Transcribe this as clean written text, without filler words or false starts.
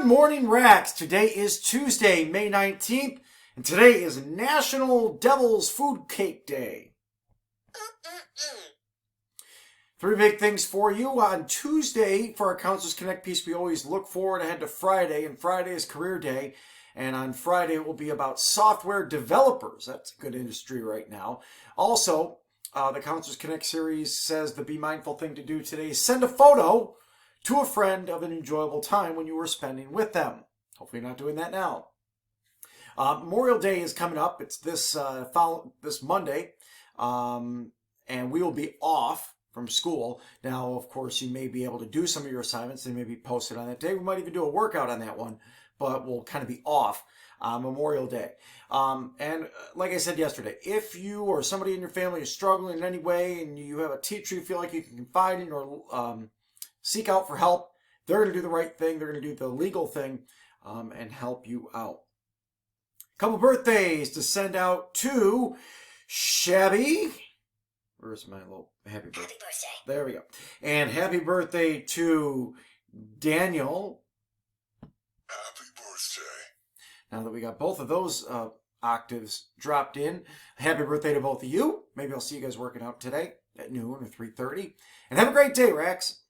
Good morning, Rax. Today is Tuesday, May 19th, and today is National Devil's Food Cake Day. Three big things for you. On Tuesday, for our Counselors Connect piece, we always look forward ahead to Friday, and Friday is Career Day. And on Friday, it will be about software developers. That's a good industry right now. Also, the Counselors Connect series says the Be Mindful thing to do today is send a photo to a friend of an enjoyable time when you were spending with them. Hopefully you're not doing that now. Memorial Day is coming up. It's this Monday, and we will be off from school. Now, of course, you may be able to do some of your assignments. They may be posted on that day. We might even do a workout on that one, but we'll kind of be off Memorial Day. And like I said yesterday, if you or somebody in your family is struggling in any way and you have a teacher you feel like you can confide in or seek out for help, they're going to do the right thing. They're going to do the legal thing and help you out. Couple birthdays to send out to Shabby. Where's my little happy birthday? Happy birthday. There we go. And happy birthday to Daniel. Happy birthday. Now that we got both of those octaves dropped in, happy birthday to both of you. Maybe I'll see you guys working out today at noon or 3:30. And have a great day, Rax.